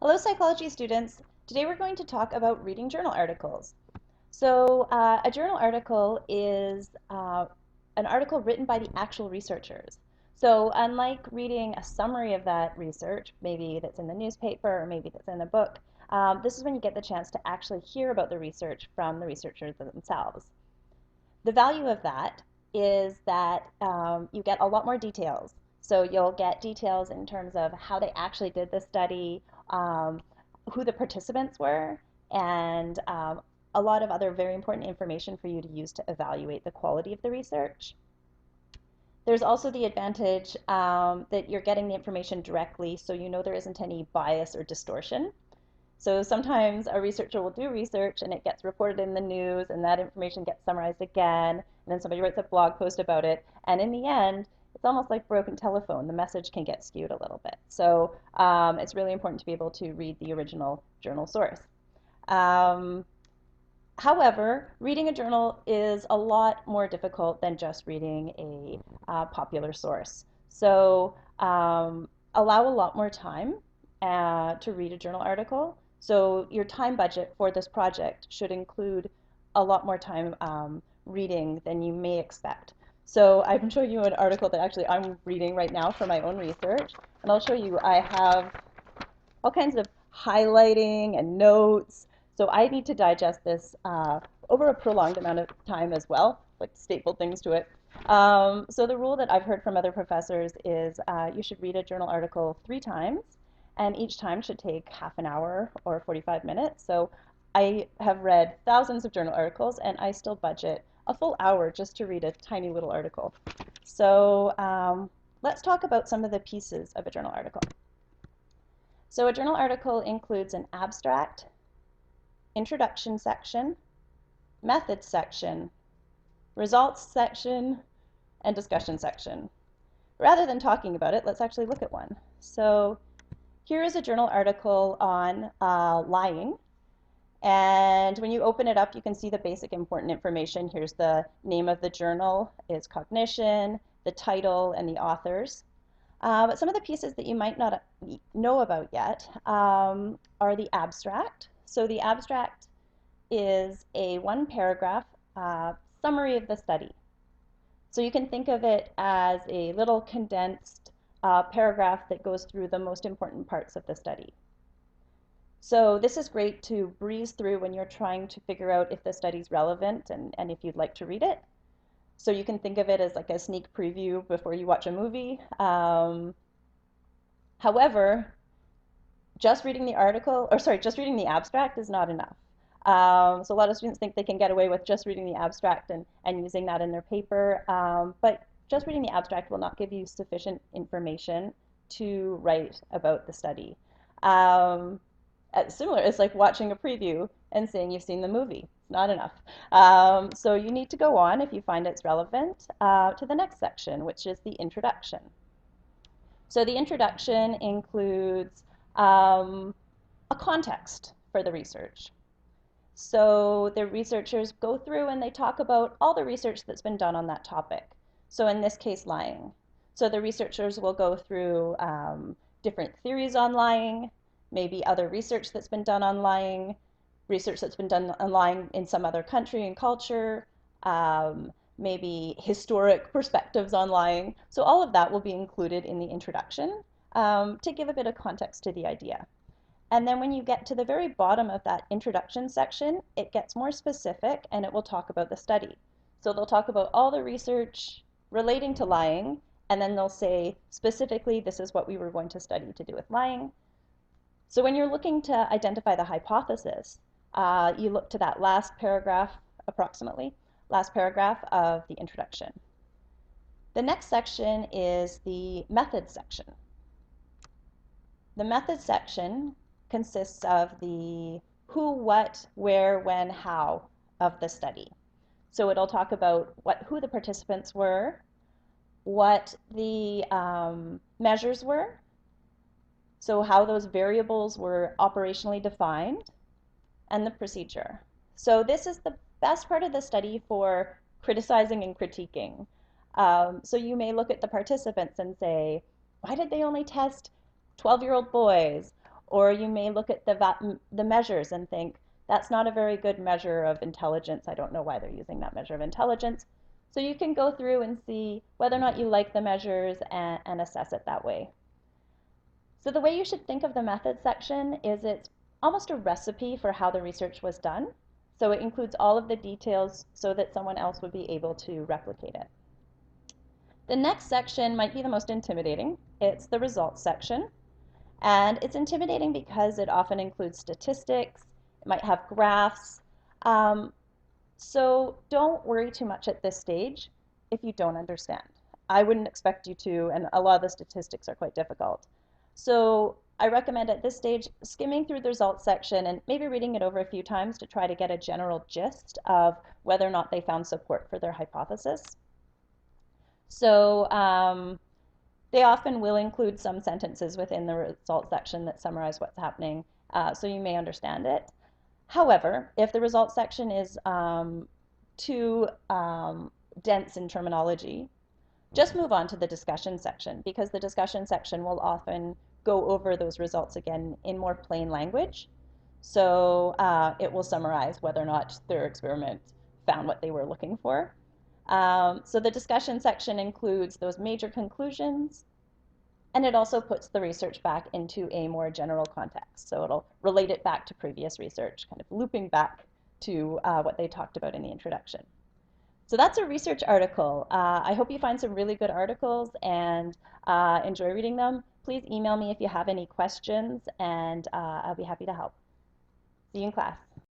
Hello, psychology students. Today we're going to talk about reading journal articles. A journal article is an article written by the actual researchers. So, unlike reading a summary of that research, maybe that's in the newspaper or maybe that's in a book, this is when you get the chance to actually hear about the research from the researchers themselves. The value of that is that you get a lot more details. So you'll get details in terms of how they actually did the study, who the participants were, and a lot of other very important information for you to use to evaluate the quality of the research. There's also the advantage that you're getting the information directly, so you know there isn't any bias or distortion. So sometimes a researcher will do research and it gets reported in the news and that information gets summarized again, and then somebody writes a blog post about it. And in the end, it's almost like broken telephone. The message can get skewed a little bit. So it's really important to be able to read the original journal source. Um, However, reading a journal is a lot more difficult than just reading a popular source. So allow a lot more time to read a journal article. So your time budget for this project should include a lot more time reading than you may expect. So I'm showing you an article that actually I'm reading right now for my own research. And I'll show you I have all kinds of highlighting and notes. So I need to digest this over a prolonged amount of time as well, like staple things to it. So the rule that I've heard from other professors is you should read a journal article 3 times, and each time should take half an hour or 45 minutes. So I have read thousands of journal articles, and I still budget a full hour just to read a tiny little article. So let's talk about some of the pieces of a journal article. So a journal article includes an abstract, introduction section, methods section, results section, and discussion section. Rather than talking about it, let's actually look at one. So here is a journal article on lying. And when you open it up, you can see the basic important information. Here's the name of the journal, its cognition, the title, and the authors. But some of the pieces that you might not know about yet are the abstract. So the abstract is a one-paragraph summary of the study. So you can think of it as a little condensed paragraph that goes through the most important parts of the study. So this is great to breeze through when you're trying to figure out if the study's relevant and if you'd like to read it. So you can think of it as like a sneak preview before you watch a movie. However, just reading the article, or sorry, just reading the abstract is not enough. So a lot of students think they can get away with just reading the abstract and using that in their paper, but just reading the abstract will not give you sufficient information to write about the study. Similar, it's like watching a preview and saying you've seen the movie. It's not enough. So you need to go on, if you find it's relevant, to the next section, which is the introduction. So the introduction includes a context for the research. So the researchers go through and they talk about all the research that's been done on that topic. So in this case, lying. So the researchers will go through different theories on lying, maybe other research that's been done on lying, research that's been done on lying in some other country and culture, maybe historic perspectives on lying. So all of that will be included in the introduction to give a bit of context to the idea. And then when you get to the very bottom of that introduction section, it gets more specific and it will talk about the study. So they'll talk about all the research relating to lying, and then they'll say specifically, this is what we were going to study to do with lying. So when you're looking to identify the hypothesis, you look to that last paragraph, approximately, last paragraph of the introduction. The next section is the methods section. The methods section consists of the who, what, where, when, how of the study. So it'll talk about who the participants were, what the measures were, so how those variables were operationally defined, and the procedure. So this is the best part of the study for criticizing and critiquing. So you may look at the participants and say, why did they only test 12-year-old boys? Or you may look at the measures and think, that's not a very good measure of intelligence. I don't know why they're using that measure of intelligence. So you can go through and see whether or not you like the measures and assess it that way. So the way you should think of the methods section is it's almost a recipe for how the research was done. So it includes all of the details so that someone else would be able to replicate it. The next section might be the most intimidating. It's the results section. And it's intimidating because it often includes statistics, it might have graphs. Um, so don't worry too much at this stage if you don't understand. I wouldn't expect you to, and a lot of the statistics are quite difficult. So I recommend at this stage skimming through the results section and maybe reading it over a few times to try to get a general gist of whether or not they found support for their hypothesis. So they often will include some sentences within the results section that summarize what's happening, so you may understand it. However, if the results section is too dense in terminology, just move on to the discussion section, because the discussion section will often go over those results again in more plain language. So it will summarize whether or not their experiment found what they were looking for. So the discussion section includes those major conclusions, and it also puts the research back into a more general context. So it'll relate it back to previous research, kind of looping back to what they talked about in the introduction. So that's a research article. I hope you find some really good articles and enjoy reading them. Please email me if you have any questions, and I'll be happy to help. See you in class.